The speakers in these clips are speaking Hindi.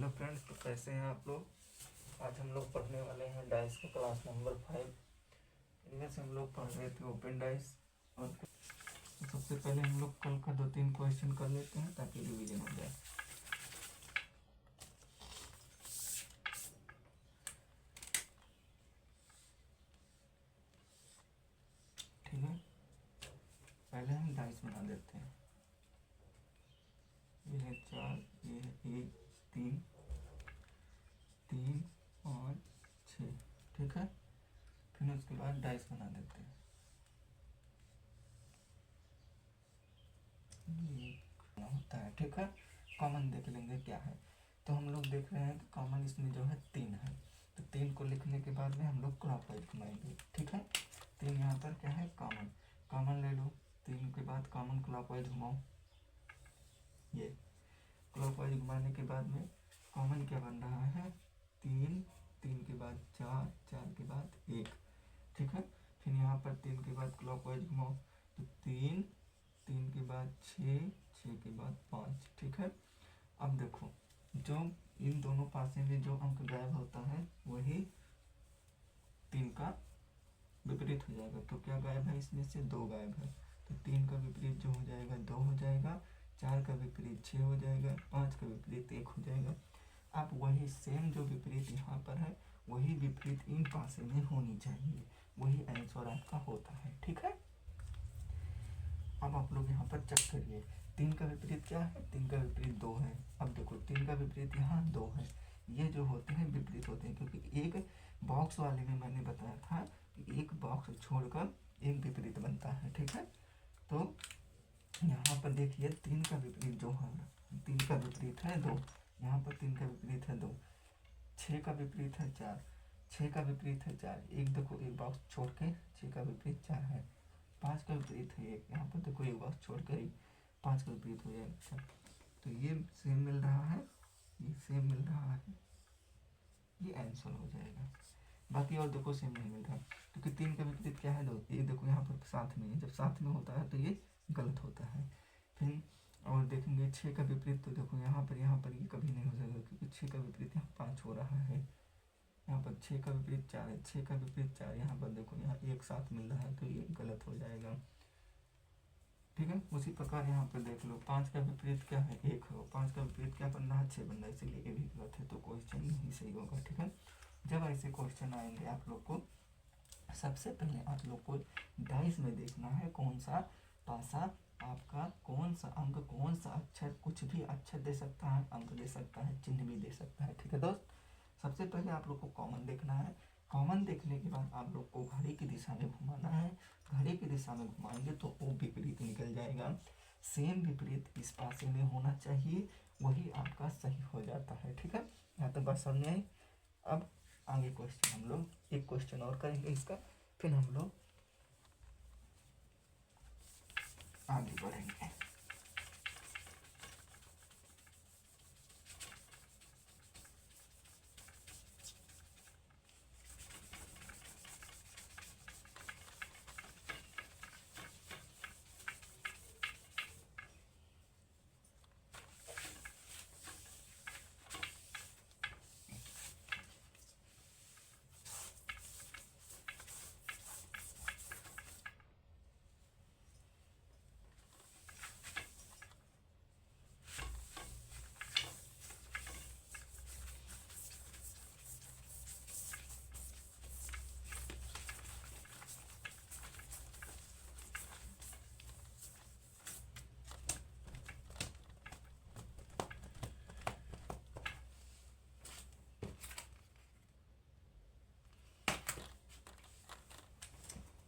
हेलो फ्रेंड्स, तो कैसे हैं आप लोग। आज हम लोग पढ़ने वाले हैं डाइस का क्लास नंबर 5। इनमें से हम लोग पढ़ रहे थे ओपन डाइस। और तो सबसे पहले हम लोग कल का 2-3 क्वेश्चन कर लेते हैं ताकि रिवीजन हो जाए। ठीक है, पहले हम डाइस बना देते हैं। ये है 4, ये है 1, 3, 3, 5, 6। ठीक है, फिर उसके बाद डाइस बना देते हैं। ये होता है, ठीक है। कॉमन देख लेंगे क्या है। तो हम लोग देख रहे हैं कि कॉमन इसमें जो है 3 है। तो 3 को लिखने के बाद में हम लोग क्लॉकवाइज घुमाएंगे। ठीक है, 3 यहाँ पर क्या है, कॉमन। कॉमन ले लो, 3 के बाद कॉमन क्लॉकवाइज घुमाओ। ये क्लॉकवाइज घुमाने के बाद में कॉमन क्या बन रहा है, 3, 3 के बाद 4, 4 के बाद 1। ठीक है, फिर यहाँ पर 3 के बाद क्लॉकवाइज घुमाओ तो 3, 3 के बाद 6, 6 के बाद 5। ठीक है, अब देखो जो इन दोनों पासे में जो अंक गायब होता है वही 3 का विपरीत हो जाएगा। तो क्या गायब है, इसमें से 2 गायब है। तो 3 का विपरीत जो हो जाएगा 2 हो जाएगा, 4 का विपरीत 6 हो जाएगा, 5 का विपरीत 1 हो जाएगा। अब वही सेम जो विपरीत यहाँ पर है वही विपरीत इन पासे में होनी चाहिए, वही आंसर आपका होता है। ठीक है, अब आप लोग यहाँ पर चेक करिए 3 का विपरीत क्या है, 3 का विपरीत 2 है। अब देखो 3 का विपरीत यहाँ 2 है। ये जो होते हैं विपरीत होते हैं, क्योंकि एक बॉक्स वाले में मैंने बताया था कि एक बॉक्स छोड़कर एक विपरीत बनता है। ठीक है, तो यहाँ पर देखिए 3 का विपरीत जो है, 3 का विपरीत है 2, यहाँ पर 3 का विपरीत है 2। 6 का विपरीत है 4, 6 का विपरीत है 4। एक देखो एक बॉक्स छोड़ के 6 का विपरीत 4 है। 5 का विपरीत है 1, यहाँ पर देखो एक बॉक्स छोड़ कर 5 का विपरीत हो जाएगा। तो ये सेम मिल रहा है, ये सेम मिल रहा है, ये आंसर हो जाएगा। बाकी और देखो सेम नहीं मिल रहा, क्योंकि 3 का विपरीत क्या है 2। ये देखो यहाँ पर साथ में है, जब साथ में होता है तो ये गलत होता है। फिर और देखेंगे 6 का विपरीत, तो देखो यहाँ पर ये कभी नहीं हो जाएगा, क्योंकि 6 का विपरीत यहाँ 5 हो रहा है। यहाँ पर 6 का विपरीत 4 है, 6 का विपरीत 4, यहाँ पर देखो यहाँ एक साथ मिल रहा है तो ये गलत हो जाएगा। ठीक है, उसी प्रकार यहाँ पर देख लो 5 का विपरीत क्या है, 1 है। 5 का विपरीत क्या बन रहा है, 6 बन रहा है, इसलिए ये भी गलत है। तो क्वेश्चन नहीं सही होगा। ठीक है, जब ऐसे क्वेश्चन आएंगे आप लोग को सबसे पहले आप लोग को डाइस में देखना है कौन सा पासा आपका, कौन सा अंक, कौन सा अक्षर, कुछ भी अक्षर दे सकता है, अंक दे सकता है, चिन्ह भी दे सकता है। ठीक है दोस्त, सबसे पहले आप लोग को कॉमन देखना है। कॉमन देखने के बाद आप लोग को घड़ी की दिशा में घुमाना है। घड़ी की दिशा में घुमाएंगे तो वो विपरीत निकल जाएगा। सेम विपरीत इस पासे में होना चाहिए, वही आपका सही हो जाता है। ठीक है, यहाँ तक बात समझ आई। अब आगे क्वेश्चन हम लोग एक क्वेश्चन और करेंगे इसका, फिर हम लोग आगे बढ़ेंगे।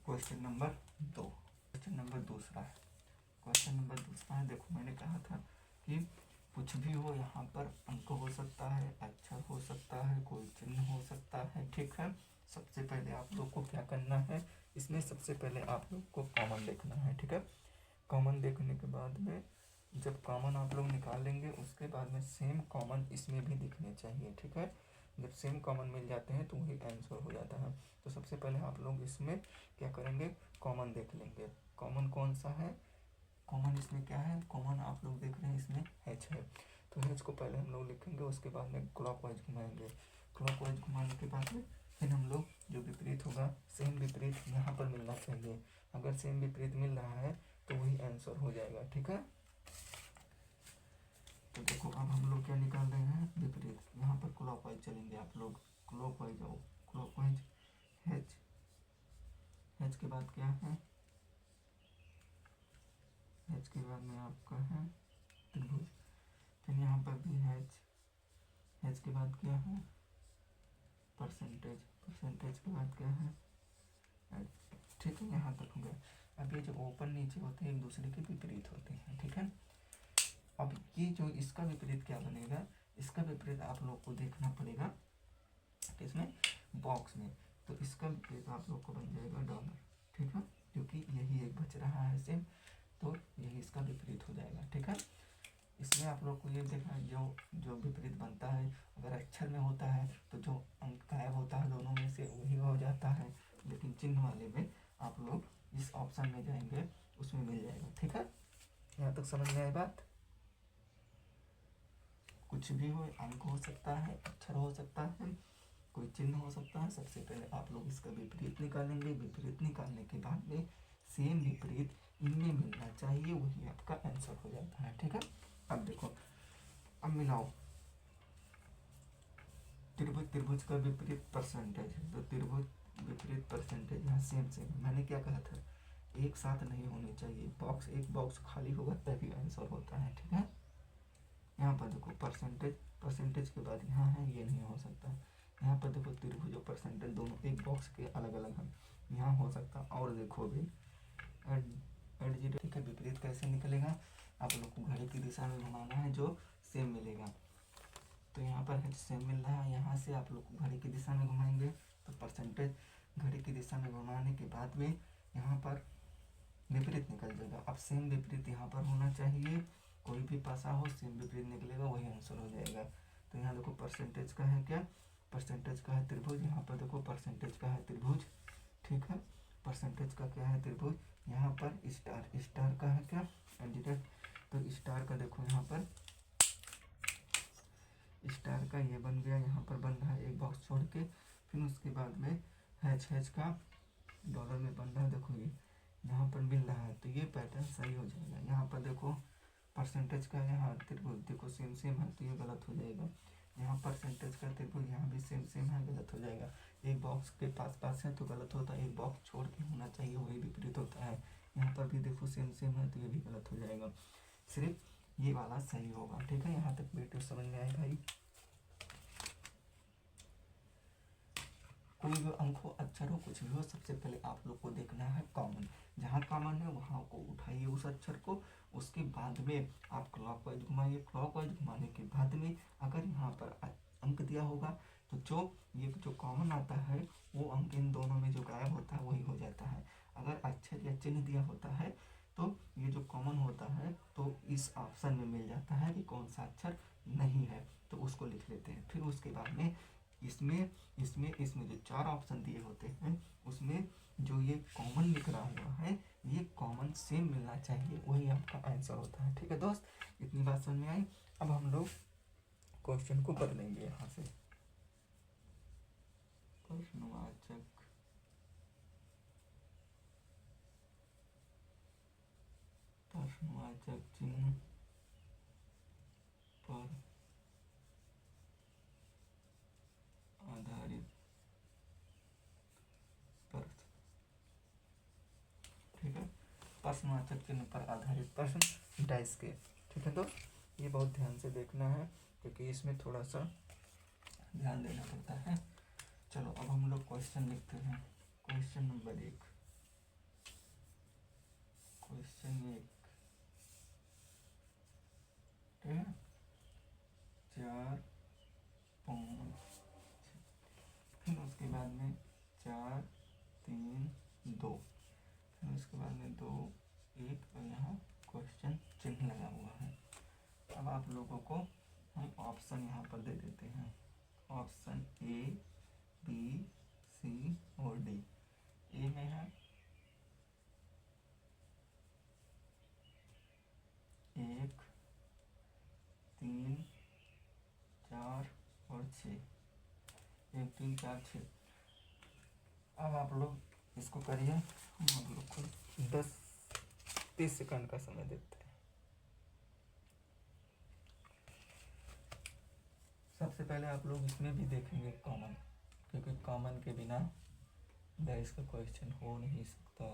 क्वेश्चन नंबर 2, क्वेश्चन नंबर दूसरा है। क्वेश्चन नंबर दूसरा है, देखो मैंने कहा था कि कुछ भी हो, यहाँ पर अंक हो सकता है, अक्षर हो सकता है, कोई चिन्ह हो सकता है। ठीक है, सबसे पहले आप लोग को क्या करना है, इसमें सबसे पहले आप लोग को कॉमन देखना है। ठीक है, कॉमन देखने के बाद में जब कॉमन आप लोग निकालेंगे उसके बाद में सेम कॉमन इसमें भी दिखने चाहिए। ठीक है, जब सेम कॉमन मिल जाते हैं तो वही आंसर हो जाता है। तो सबसे पहले आप लोग इसमें क्या करेंगे, कॉमन देख लेंगे। कॉमन कौन सा है, कॉमन इसमें क्या है, कॉमन आप लोग देख रहे हैं इसमें एच है। तो तो हैच को पहले हम लोग लिखेंगे, उसके बाद में क्लॉकवाइज घुमाएंगे। क्लॉकवाइज घुमाने के बाद में फिर हम लोग जो विपरीत होगा, सेम विपरीत यहाँ पर मिलना चाहिए। अगर सेम विपरीत मिल रहा है तो वही आंसर हो जाएगा। ठीक है, तो देखो अब हम लोग क्या निकाल रहे हैं, विपरीत। यहाँ पर क्लॉकवाइज चलेंगे, आप लोग क्लॉकवाइज आओ, क्लॉकवाइज हैच, हैच के बाद क्या है, हैच के बाद में आपका है त्रिभुज। फिर यहाँ पर भी हैच, हैच के बाद क्या है परसेंटेज, परसेंटेज के बाद क्या है ऐड। ठीक है, यहाँ तक हो गया। अब ये जो ऊपर नीचे होते हैं एक दूसरे के विपरीत होते हैं। ठीक है, अब ये जो इसका विपरीत क्या बनेगा, इसका विपरीत आप लोग को देखना पड़ेगा इसमें बॉक्स में। तो इसका विपरीत आप लोग को बन जाएगा डॉलर। ठीक है, क्योंकि यही एक बच रहा है सेम, तो यही इसका विपरीत हो जाएगा। ठीक है, इसमें आप लोग को ये देखना है जो जो विपरीत बनता है, अगर अक्षर में होता है तो जो अंक गायब होता है दोनों में से वही हो जाता है, लेकिन चिन्ह वाले में आप लोग इस ऑप्शन में जाएंगे उसमें मिल जाएगा। ठीक है, यहाँ तक समझ में आई बात। कुछ भी हो, अंक हो सकता है, अक्षर हो सकता है, कोई चिन्ह हो सकता है। सबसे पहले आप लोग इसका विपरीत निकालेंगे, विपरीत निकालने के बाद में सेम विपरीत इनमें मिलना चाहिए, वही आपका आंसर हो जाता है। ठीक है, अब देखो, अब मिलाओ त्रिभुज, त्रिभुज का विपरीत परसेंटेज, तो त्रिभुज विपरीत परसेंटेज यहाँ सेम सेम। मैंने क्या कहा था, एक साथ नहीं होने चाहिए, बॉक्स एक बॉक्स खाली होगा तभी आंसर होता है। ठीक है, यहाँ पर देखो परसेंटेज, परसेंटेज के बाद यहाँ है, ये नहीं हो सकता। यहाँ पर देखो त्रिभुज और परसेंटेज दोनों एक बॉक्स के अलग अलग हैं, यहाँ हो सकता। और देखो अभी एड जीरो। ठीक है, विपरीत कैसे निकलेगा, आप लोग को घड़ी की दिशा में घुमाना है जो सेम मिलेगा। तो यहाँ पर है सेम मिल रहा है, यहाँ से आप लोग को घड़ी की दिशा में घुमाएंगे तो परसेंटेज घड़ी की दिशा में घुमाने के बाद में यहाँ पर विपरीत निकल जाएगा। अब सेम विपरीत यहाँ पर होना चाहिए, कोई भी पासा हो सेम विपरीत निकलेगा, वही आंसर हो जाएगा। तो यहाँ देखो परसेंटेज का है क्या, परसेंटेज का है त्रिभुज, यहाँ पर देखो परसेंटेज का है त्रिभुज। ठीक है, परसेंटेज का क्या है त्रिभुज, यहाँ पर स्टार, स्टार का है क्या एडिटर, तो स्टार का देखो यहाँ पर स्टार का ये बन गया, यहाँ पर बन रहा है एक बॉक्स छोड़ के। फिर उसके बाद में हैच, हैच का डॉलर में बन रहा है, देखो ये यहाँ पर मिल रहा है, तो ये पैटर्न सही हो जाएगा। यहाँ पर देखो परसेंटेज का यहाँ त्रिभुज देखो सेम सेम है, तो ये गलत हो जाएगा। यहाँ परसेंटेज का त्रिभुज यहाँ भी सेम सेम है, गलत हो जाएगा। एक बॉक्स के पास पास है तो गलत होता है, एक बॉक्स छोड़ के होना चाहिए, वही विपरीत होता है। यहाँ पर भी देखो सेम सेम है, तो ये भी गलत हो जाएगा, सिर्फ ये वाला सही होगा। ठीक है, यहाँ तक वीडियो समझ में आए भाई। कोई भी अंक हो, अक्षर हो, कुछ भी हो, सबसे पहले आप लोग को देखना है कॉमन, जहाँ कॉमन है वहाँ को उठाइए उस अक्षर को, उसके बाद में आप क्लॉकवाइज घुमाइए। क्लॉकवाइज घुमाने के बाद में अगर यहाँ पर अंक दिया होगा तो जो ये जो कॉमन आता है वो अंक इन दोनों में जो गायब होता है वही हो जाता है। अगर अक्षर या चिन्ह दिया होता है तो ये जो कॉमन होता है तो इस ऑप्शन में मिल जाता है कि कौन सा अक्षर नहीं है, तो उसको लिख लेते हैं। फिर उसके बाद में इसमें इसमें इसमें जो चार ऑप्शन दिए होते हैं उसमें जो ये कॉमन लिख रहा हुआ है ये कॉमन सेम मिलना चाहिए, वही आपका आंसर होता है। ठीक है दोस्त, इतनी बात समझ में आई। अब हम लोग क्वेश्चन को बदलेंगे, यहाँ से प्रश्नवाचक प्रश्नवाचक चिन्ह पर आधारित प्रश्न। ठीक है, प्रश्नवाचक चिन्ह पर आधारित प्रश्न डाइस के। ठीक है दोस्त, ये बहुत ध्यान से देखना है क्योंकि इसमें थोड़ा सा ध्यान देना पड़ता है। चलो अब हम लोग क्वेश्चन लिखते हैं। क्वेश्चन नंबर 1, क्वेश्चन 1, ठीक है, 4 5, फिर उसके बाद में 4 3 2, फिर उसके बाद में 2 1 और यहाँ क्वेश्चन चिन्ह लगा हुआ है। अब आप लोगों को हम ऑप्शन यहाँ पर दे देते हैं, ऑप्शन ए बी सी और डी। ए में है 1 3 6, 1 3 4 6। अब आप लोग इसको करिए, हम आप लोग को 10-30 सेकंड का समय देते हैं। सबसे पहले आप लोग इसमें भी देखेंगे कॉमन, क्योंकि कॉमन के बिना दैस का क्वेश्चन हो नहीं सकता।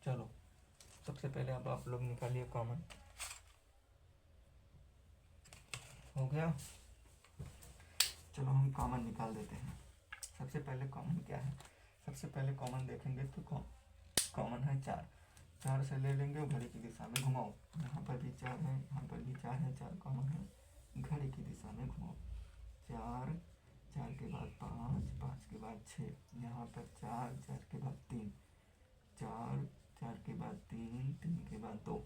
चलो सबसे पहले अब आप लोग निकालिए कॉमन। हो गया, चलो हम कॉमन निकाल देते हैं। सबसे पहले कॉमन क्या है, सबसे पहले कॉमन देखेंगे तो कॉमन है 4। 4 से ले लेंगे और घड़ी की दिशा में घुमाओ। यहाँ पर भी 4 है, यहाँ पर भी 4 है, 4 कॉमन है, घड़ी की दिशा में घुमाओ। 4, 4 के बाद 5, 5 के बाद 6, यहाँ पर 4, 4 के बाद 3, 4, 4 के बाद 3, 3 के बाद 2।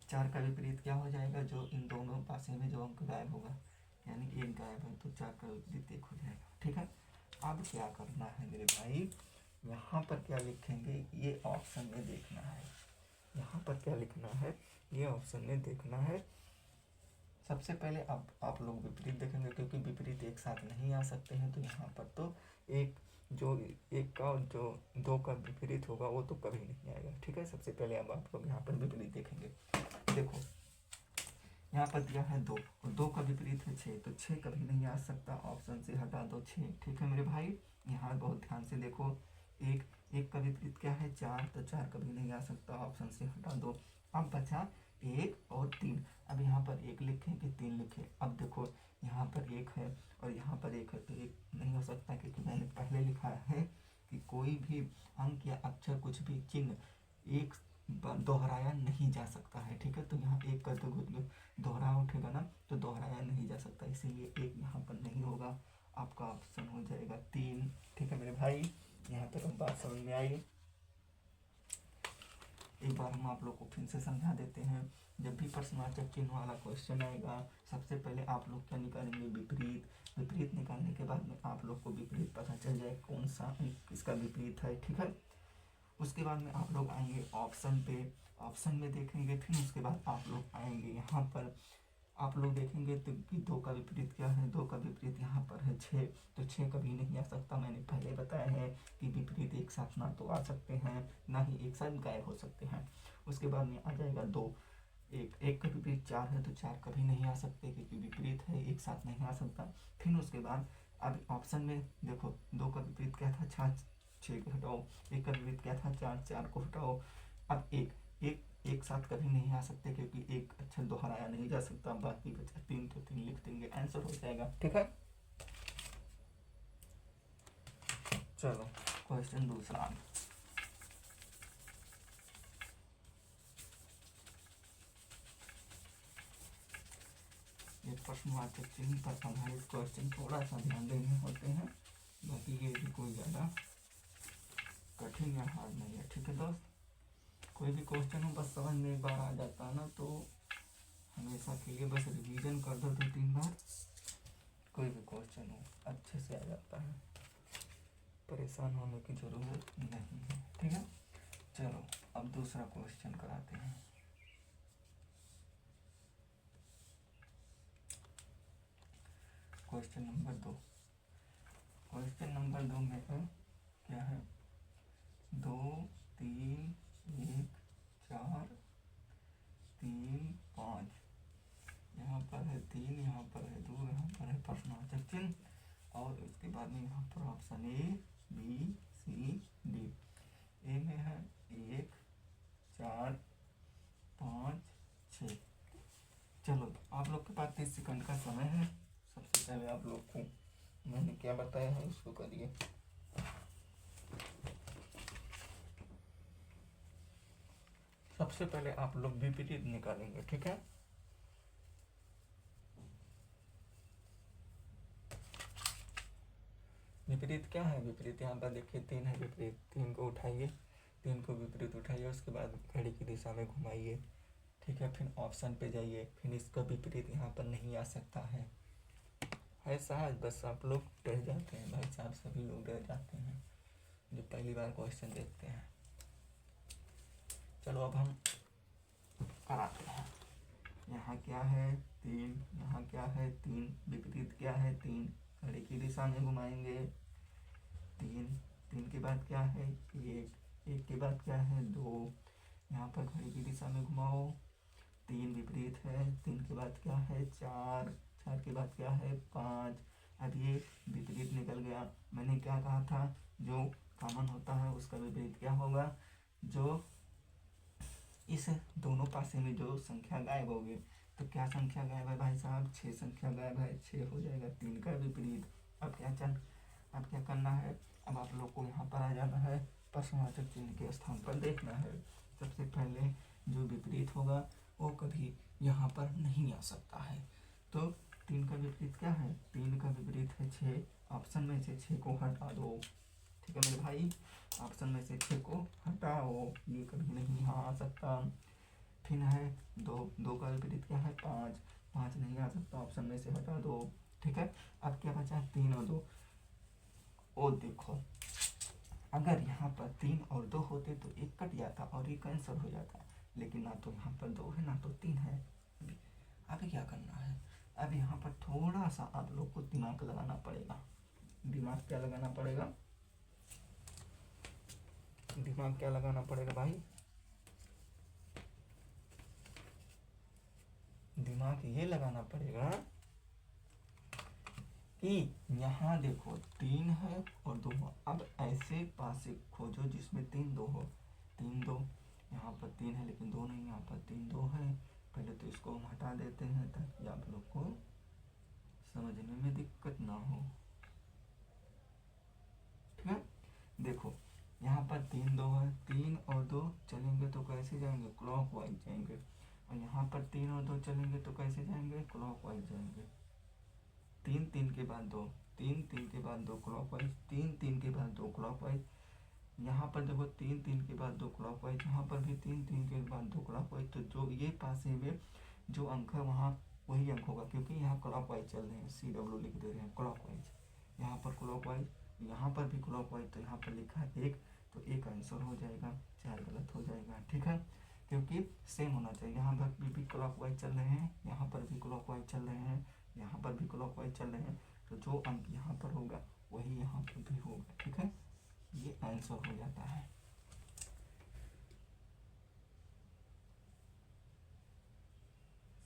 4 का विपरीत क्या हो जाएगा, जो इन दोनों पासे में जो अंक गायब होगा, यानी 1 गायब है तो 4 का विपरीत 1 हो जाएगा। ठीक है, अब क्या करना है मेरे भाई, यहाँ पर क्या लिखेंगे, ये ऑप्शन में देखना है। यहाँ पर क्या लिखना है, ये ऑप्शन में देखना है। सबसे पहले आप लोग विपरीत देखेंगे, क्योंकि विपरीत एक साथ नहीं आ सकते हैं, तो यहाँ पर तो एक जो 1 का और जो 2 का विपरीत होगा वो तो कभी नहीं आएगा। ठीक है, सबसे पहले अब आप लोग यहाँ पर विपरीत देखेंगे। देखो यहाँ पर दिया है 2 और 2 का विपरीत है 6, तो 6 कभी नहीं आ सकता, ऑप्शन से हटा दो 6। ठीक है मेरे भाई, यहाँ बहुत ध्यान से देखो। 1 का विपरीत क्या है, 4, तो 4 कभी नहीं आ सकता, ऑप्शन से हटा दो। अब बचा 1 और 3। अब यहाँ पर 1 लिखे कि 3 लिखे। अब देखो यहाँ पर 1 है और यहाँ पर 1 है, तो 1 नहीं हो सकता, क्योंकि मैंने पहले लिखा है कि कोई भी अंक या अक्षर, कुछ भी चिन्ह एक दोहराया नहीं जा सकता है। ठीक है, तो यहाँ 1 का दोहरा उठेगा ना, तो दोहराया नहीं जा सकता, इसीलिए 1 यहाँ पर नहीं होगा। आपका ऑप्शन हो जाएगा 3। ठीक है मेरे भाई, यहाँ तक अब बात समझ में आई। एक बार हम आप लोग को फिर से समझा देते हैं। जब भी प्रश्नवाचक चिन्ह वाला क्वेश्चन आएगा, सबसे पहले आप लोग क्या निकालेंगे, विपरीत। विपरीत निकालने के बाद में आप लोग को विपरीत पता चल जाए कौन सा इसका विपरीत है। ठीक है, उसके बाद में आप लोग आएंगे ऑप्शन पे, ऑप्शन में देखेंगे, फिर उसके बाद आप लोग आएंगे यहाँ पर, आप लोग देखेंगे तो कि 2 का विपरीत क्या है, 2 का विपरीत यहाँ पर है 6, तो 6 कभी नहीं आ सकता। मैंने पहले बताया है कि विपरीत एक साथ ना तो आ सकते हैं, ना ही एक साथ गायब हो सकते हैं। उसके बाद में आ जाएगा 2, 1 का विपरीत 4 है, तो 4 कभी नहीं आ सकते, क्योंकि विपरीत है, एक साथ नहीं आ सकता। फिर उसके बाद अब ऑप्शन में देखो, 2 का विपरीत क्या था, 6 को हटाओ। 1 का विपरीत क्या था, 4 को हटाओ। अब एक साथ कभी नहीं आ सकते, क्योंकि एक अक्षर दोहराया नहीं जा सकता। बाकी बचा 3, तो 3 लिख देंगे, आंसर हो जाएगा। ठीक है, चलो क्वेश्चन दूसरा। ये प्रश्नवाचक चिन्ह पर आधारित क्वेश्चन थोड़ा सा ध्यान देने होते हैं, बाकी ये भी कोई ज़्यादा कठिन या हार्ड नहीं है। ठीक है दोस्त, कोई भी क्वेश्चन हो बस समझ में एक बार आ जाता है ना, तो हमेशा के लिए बस रिवीजन कर दो 2-3 बार, कोई भी क्वेश्चन हो अच्छे से आ जाता है, परेशान होने की ज़रूरत नहीं है। ठीक है, चलो अब दूसरा क्वेश्चन कराते हैं। Question number 2। क्वेश्चन नंबर 2 में है क्या है, 2 3 1 4 3 5, यहाँ पर है 3, यहाँ पर है 2, यहाँ पर है प्रश्नवाचक चिन्ह, और उसके बाद में यहाँ पर option A B C D। ए में है 1 4 5 6। चलो आप लोग के पास 30 सेकंड का समय है। सबसे पहले आप लोग को मैंने क्या बताया है उसको करिए। सबसे पहले आप लोग विपरीत निकालेंगे। ठीक है, विपरीत क्या है, विपरीत यहाँ पर देखिए 3 है विपरीत, 3 को उठाइए, 3 को विपरीत उठाइए, उसके बाद घड़ी की दिशा में घुमाइए। ठीक है, फिर ऑप्शन पे जाइए, फिर इसका विपरीत यहाँ पर नहीं आ सकता है। ऐसा है, बस आप लोग डर जाते हैं भाई साहब, सभी लोग डर जाते हैं जो पहली बार क्वेश्चन देखते हैं। चलो अब हम कराते हैं। यहाँ क्या है, तीन, यहाँ क्या है 3, विपरीत क्या है 3, घड़ी की दिशा में घुमाएंगे 3, 3 के बाद क्या है 1, 1 के बाद क्या है 2, यहाँ पर घड़ी की दिशा में घुमाओ 3 विपरीत है, 3 के बाद क्या है 4, 4 के बाद क्या है 5। अब ये विपरीत निकल गया। मैंने क्या कहा था, जो कॉमन होता है उसका विपरीत क्या होगा, जो इस दोनों पासे में जो संख्या गायब होगी। तो क्या संख्या गायब है भाई साहब, 6 संख्या गायब है, 6 हो जाएगा 3 का विपरीत। अब क्या करना है, अब आप लोग को यहाँ पर आ जाना है, प्रश्नवाचक चिन्ह के स्थान पर देखना है। सबसे पहले जो विपरीत होगा वो कभी यहाँ पर नहीं आ सकता है। तो 3 का विपरीत क्या है, 3 का विपरीत है 6, ऑप्शन में से 6 को हटा दो। ठीक है मेरे भाई, ऑप्शन में से 6 को हटाओ, ये कभी नहीं यहाँ आ सकता। फिर है 2, 2 का विपरीत क्या है 5, 5 नहीं आ सकता, ऑप्शन में से हटा दो। ठीक है, अब क्या बचा 3 और 2। ओ देखो, अगर यहाँ पर 3 और 2 होते तो एक कट जाता और एक कैंसिल हो जाता, लेकिन ना तो यहाँ पर 2 है ना तो 3 है। अभी क्या करना है, अब यहाँ पर थोड़ा सा आप लोग को दिमाग लगाना पड़ेगा। दिमाग क्या लगाना पड़ेगा, दिमाग क्या लगाना पड़ेगा भाई, दिमाग ये लगाना पड़ेगा कि यहाँ देखो 3 है और 2 हो। अब ऐसे पासे खोजो जिसमें 3 2 हो। 3 2, यहाँ पर 3 है लेकिन 2 नहीं, यहाँ पर 3 2 है। पहले तो इसको हम हटा देते हैं ताकि आप लोग को समझने में दिक्कत ना हो। ठीक है, देखो यहाँ पर 3 2 है, 3 और 2 चलेंगे तो कैसे जाएंगे, क्लॉकवाइज जाएंगे। और यहाँ पर 3 और 2 चलेंगे तो कैसे जाएंगे, क्लॉकवाइज जाएंगे। 3 3 के बाद 2, 3 3 के बाद 2 क्लॉकवाइज, 3 3 के बाद 2 क्लॉकवाइज। यहाँ पर देखो 3 3 के बाद 2 क्लॉकवाइज, यहाँ पर भी 3 3 के बाद 2 क्लॉकवाइज। तो जो ये पासे में जो अंक है वहाँ वही अंक होगा, क्योंकि यहाँ क्लॉकवाइज चल रहे हैं, CW लिख दे रहे हैं क्लॉकवाइज। यहाँ पर क्लॉकवाइज, यहाँ पर भी क्लॉकवाइज, तो यहाँ पर लिखा है 1, तो 1 आंसर हो जाएगा, 4 गलत हो जाएगा। ठीक है, क्योंकि सेम होना चाहिए। यहाँ पर भी क्लॉकवाइज चल रहे हैं, यहाँ पर भी क्लॉकवाइज चल रहे हैं, यहाँ पर भी क्लॉकवाइज चल रहे हैं, तो जो अंक यहाँ पर होगा वही यहाँ पर भी होगा। ठीक है, ये आंसर हो जाता है।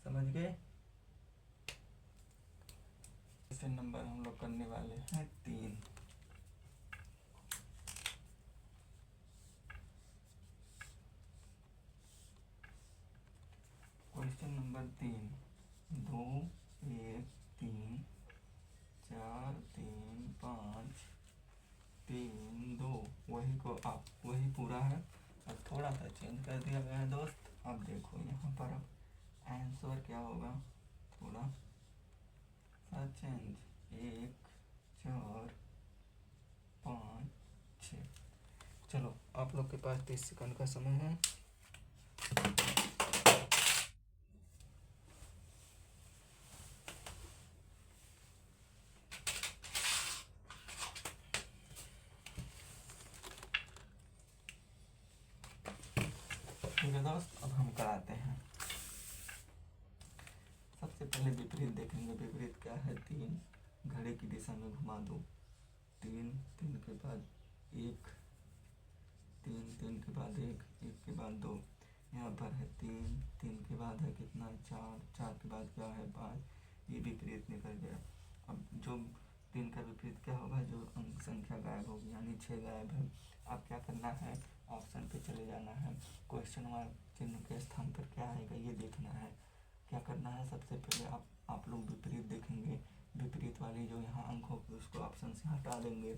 समझ गए। क्वेश्चन नंबर हम लोग करने वाले हैं 3। क्वेश्चन नंबर 3, 2 1 3 4 3 5 3 2, वही को आप वही पूरा है, अब थोड़ा सा चेंज कर दिया गया है दोस्त। अब देखो यहाँ पर अब आंसर क्या होगा, थोड़ा सा चेंज, 1 4 5 6। चलो आप लोग के पास 30 सेकंड का समय है। ठीक है दोस्त, अब हम कराते हैं। सबसे पहले विपरीत देखेंगे, विपरीत क्या है 3, घड़ी की दिशा में घुमा दो 3, 3 के बाद 1, 3 3 के बाद 1, 1 के बाद 2, यहाँ पर है 3, 3 के बाद है कितना 4, 4 के बाद क्या है 5, ये विपरीत निकल गया। अब जो 3 का विपरीत क्या होगा, जो अंक संख्या गायब होगी, यानी 6 गायब है। अब क्या करना है, ऑप्शन पे चले जाना है, क्वेश्चन मार्क चिन्ह के स्थान पर क्या आएगा ये देखना है। क्या करना है, सबसे पहले आप लोग विपरीत देखेंगे, विपरीत वाली जो यहाँ अंक होगी उसको ऑप्शन से हटा देंगे।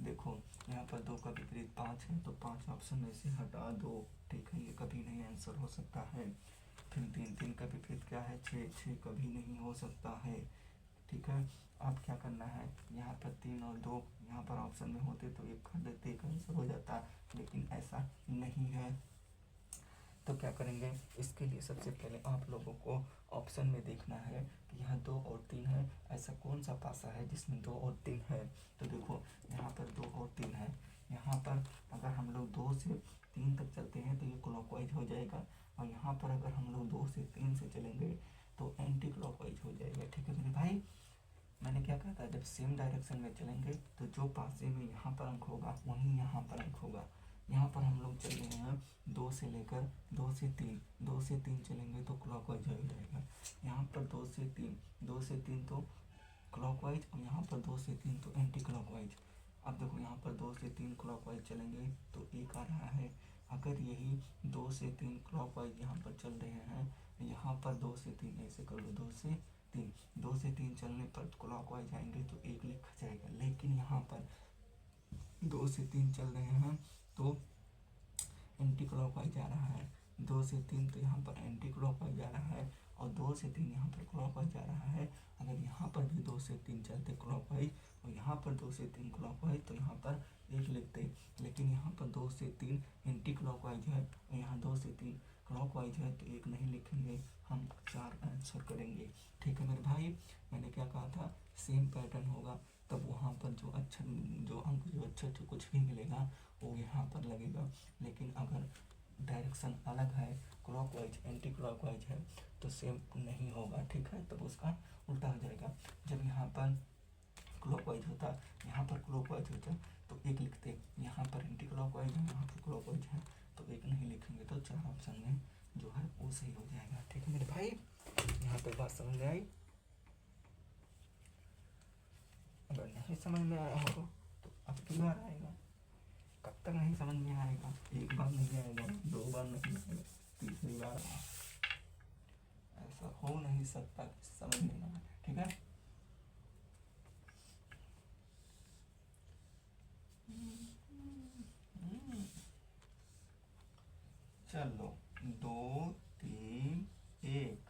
देखो यहाँ पर 2 का विपरीत 5 है, तो 5 ऑप्शन में से हटा दो। ठीक है, ये कभी नहीं आंसर हो सकता है। फिर 3 3 का विपरीत क्या है 6, 6 कभी नहीं हो सकता है। ठीक है, अब क्या करना है, यहाँ पर 3 और 2 यहाँ पर ऑप्शन में होते तो एक कर देते, एक आंसर हो जाता, लेकिन ऐसा नहीं है। तो क्या करेंगे, इसके लिए सबसे पहले आप लोगों को ऑप्शन में देखना है कि यहाँ 2 और 3 है, ऐसा कौन सा पासा है जिसमें 2 और 3 है। तो देखो यहाँ पर 2 और 3 है, यहाँ पर अगर हम लोग 2 से 3 तक चलते हैं तो ये क्लॉकवाइज हो जाएगा। और यहाँ पर अगर हम लोग 2 से 3 से चलेंगे तो एंटी क्लॉकवाइज हो जाएगा। ठीक है मेरे भाई, मैंने क्या कहा था, जब सेम डायरेक्शन में चलेंगे तो जो पासे में यहाँ पर अंक होगा वहीं यहाँ पर अंक होगा। यहाँ पर हम लोग चल रहे हैं 2 से लेकर 2 से 3, 2 से 3 चलेंगे तो क्लॉकवाइज हो जाएगा। यहाँ पर 2 से 3, 2 से 3 तो क्लॉकवाइज, और यहाँ पर 2 से 3 तो एंटी क्लॉकवाइज। अब देखो यहाँ पर 2 से 3 क्लॉकवाइज चलेंगे तो एक आ रहा है। अगर यही 2 से 3 क्लॉकवाइज यहाँ पर चल रहे हैं, यहाँ पर 2 से 3 ऐसे कर लो, 2 से 3, 2 से 3 चलने पर क्लॉकवाइज आएंगे तो एक लिखा जाएगा। लेकिन यहाँ पर 2 से 3 चल रहे हैं तो एंटी क्लॉकवाइज आ रहा है, 2 से 3 तो यहाँ पर एंटी क्लॉकवाइज आ रहा है, और 2 से 3 यहाँ पर क्लॉकवाइज आ रहा है। अगर यहाँ पर भी 2 से 3 चलते क्लॉकवाइज और यहाँ पर 2 से 3 क्लॉकवाइज तो यहाँ पर एक लिखते, लेकिन यहाँ पर 2 से 3 एंटी क्लॉकवाइज है और यहाँ 2 से 3 क्लॉकवाइज है तो एक नहीं लिखेंगे, हम 4 आंसर करेंगे। ठीक है मेरे भाई, मैंने क्या कहा था, सेम पैटर्न होगा तब वहाँ पर जो अक्षर, जो अंक, जो अक्षर कुछ भी मिलेगा वो यहाँ पर लगेगा। लेकिन अगर डायरेक्शन अलग है, क्लॉकवाइज एंटी क्लॉकवाइज है तो सेम नहीं होगा। ठीक है, तब उसका उल्टा हो जाएगा। जब यहाँ पर क्लॉकवाइज होता, यहाँ पर क्लॉकवाइज होता तो एक लिखते, यहाँ पर एंटी क्लॉकवाइज है, यहाँ पर क्लॉकवाइज है तो एक नहीं लिखेंगे, तो 4 ऑप्शन में जो है वो सही हो जाएगा। ठीक है मेरे भाई, यहाँ पे बात समझ में आई? अगर नहीं समझ में आया होगा तो अब की बार आएगा। कब तक नहीं समझ में आएगा? एक बार नहीं आएगा, 2 बार नहीं आएगा, तीसरी बार ऐसा हो नहीं सकता कि समझ में ना आए। ठीक है, चलो 2 3 1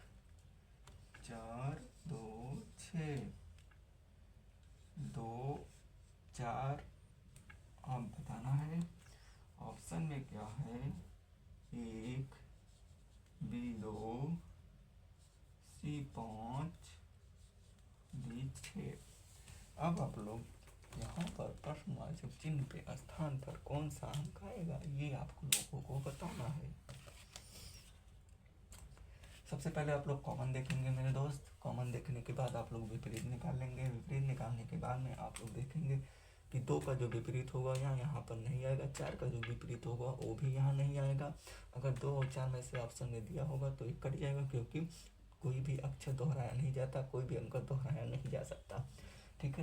4 2 6 2 4। अब बताना है ऑप्शन में क्या है, 1 B 2 C 5 D 6। अब आप लोग यहाँ पर प्रश्नवाचक चिन्ह पे स्थान पर कौन सा अंक आएगा ये आप लोगों को बताना है। सबसे पहले आप लोग कॉमन देखेंगे मेरे दोस्त, कॉमन देखने के बाद आप लोग विपरीत निकाल लेंगे। विपरीत निकालने के बाद में आप लोग देखेंगे कि 2 का जो विपरीत होगा यहाँ पर नहीं आएगा, 4 का जो विपरीत होगा वो भी यहाँ नहीं आएगा। अगर 2 और 4 में से ऑप्शन में दिया होगा तो एक कट जाएगा, क्योंकि कोई भी अक्षर दोहराया नहीं जाता, कोई भी अंक दोहराया नहीं जा सकता। ठीक है।